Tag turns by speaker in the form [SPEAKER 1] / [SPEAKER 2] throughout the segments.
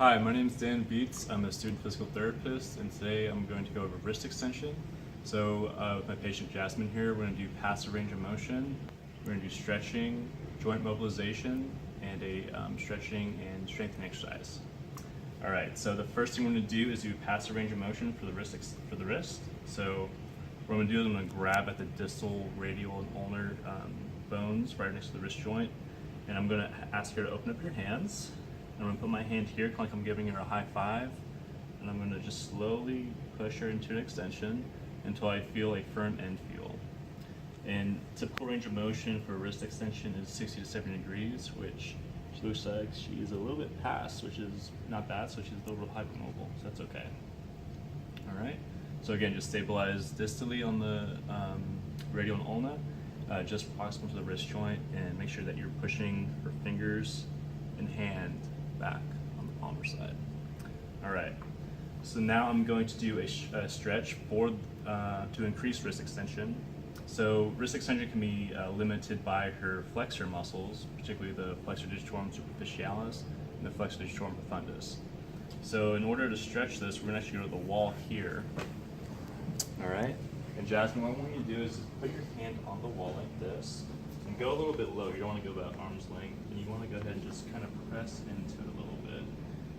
[SPEAKER 1] Hi, my name is Beetz. I'm a student physical therapist, and today I'm going to go over wrist extension. So with my patient Jasmine here, we're going to do passive range of motion, we're going to do stretching, joint mobilization, and a stretching and strengthening exercise. All right, so the first thing we're going to do is do passive range of motion for the wrist. So what I'm going to do is I'm going to grab at the distal, radial, and ulnar bones right next to the wrist joint, and I'm going to ask her to open up your hands. I'm going to put my hand here, kind of like I'm giving her a high five, and I'm going to just slowly push her into an extension until I feel a firm end feel. And typical range of motion for wrist extension is 60 to 70 degrees, which she looks like she's a little bit past, which is not bad, so she's a little hypermobile, so that's okay. All right, so again, just stabilize distally on the radial and ulna, just proximal to the wrist joint, and make sure that you're pushing her fingers and hand back on the palmar side. All right, so now I'm going to do a stretch to increase wrist extension. So wrist extension can be limited by her flexor muscles, particularly the flexor digitorum superficialis and the flexor digitorum profundus. So in order to stretch this, we're going to actually go to the wall here. All right, and Jasmine, what I want you to do is just put your hand on the wall like this, and go a little bit low. You don't want to go about arm's length, and you want to go ahead and just kind of press into it a little bit.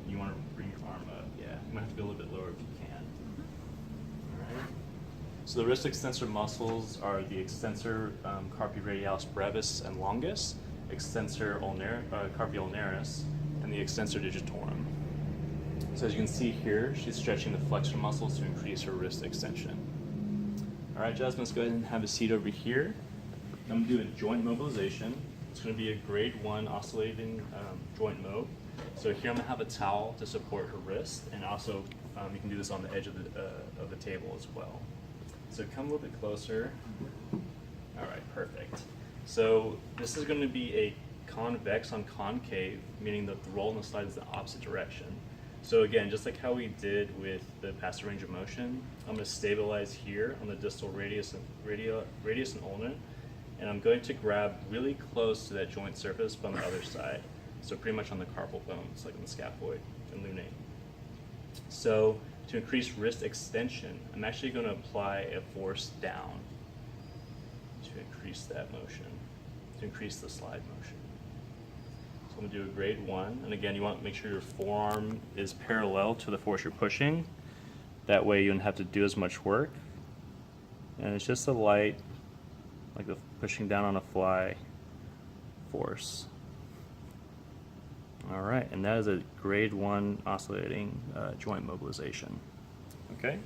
[SPEAKER 1] You want to bring your arm up. Yeah, you might have to go a little bit lower if you can. All right. So the wrist extensor muscles are the extensor carpi radialis brevis and longus, extensor carpi ulnaris, and the extensor digitorum. So as you can see here, she's stretching the flexor muscles to increase her wrist extension. All right, Jasmine, let's go ahead and have a seat over here. I'm going to do a joint mobilization. It's going to be a grade 1 oscillating joint mob. So here I'm going to have a towel to support her wrist, and also you can do this on the edge of the table as well. So come a little bit closer. All right, perfect. So this is going to be a convex on concave, meaning that the roll and the slide is the opposite direction. So again, just like how we did with the passive range of motion, I'm going to stabilize here on the distal radius and ulna, and I'm going to grab really close to that joint surface but on the other side. So pretty much on the carpal bones, like on the scaphoid and lunate. So to increase wrist extension, I'm actually going to apply a force down to increase that motion, to increase the slide motion. So I'm going to do a grade 1, and again, you want to make sure your forearm is parallel to the force you're pushing. That way you don't have to do as much work. And it's just a light, like the pushing down on a fly force. All right, and that is a grade 1 oscillating joint mobilization. Okay.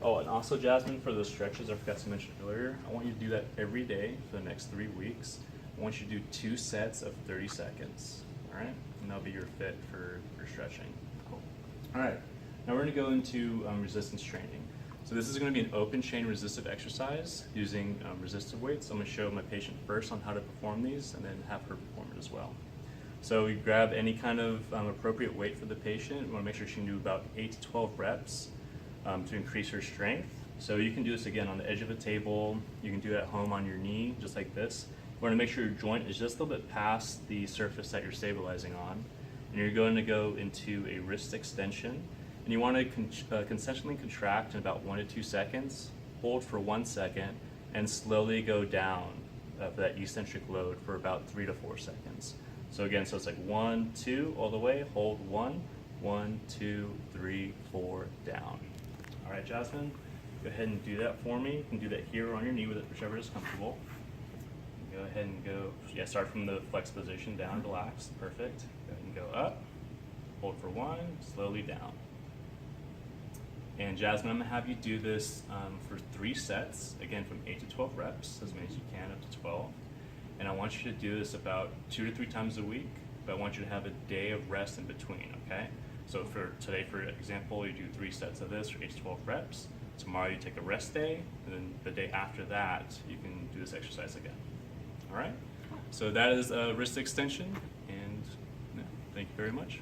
[SPEAKER 1] Oh, and also, Jasmine, for those stretches I forgot to mention earlier, I want you to do that every day for the next 3 weeks. I want you to do 2 sets of 30 seconds. All right, and that'll be your fit for stretching. Cool. All right, now we're going to go into resistance training. So this is going to be an open chain resistive exercise using resistive weights. I'm going to show my patient first on how to perform these, and then have her perform it as well. So you grab any kind of appropriate weight for the patient. We want to make sure she can do about 8 to 12 reps to increase her strength. So you can do this again on the edge of a table. You can do it at home on your knee, just like this. You want to make sure your joint is just a little bit past the surface that you're stabilizing on. And you're going to go into a wrist extension. And you want to concentrically contract in about 1 to 2 seconds, hold for 1 second, and slowly go down for that eccentric load for about 3 to 4 seconds. So again, so it's like 1, 2, all the way, hold 1, 1, 2, 3, 4, down. All right, Jasmine, go ahead and do that for me. You can do that here or on your knee, whichever is comfortable. Go ahead and go, yeah, start from the flex position down, relax, perfect. Go ahead and go up, hold for 1, slowly down. And Jasmine, I'm gonna have you do this for 3 sets, again from 8 to 12 reps, as many as you can, up to 12. And I want you to do this about 2 to 3 times a week, but I want you to have a day of rest in between, okay? So for today, for example, you do 3 sets of this for 8 to 12 reps. Tomorrow you take a rest day, and then the day after that, you can do this exercise again. All right? So that is wrist extension, and thank you very much.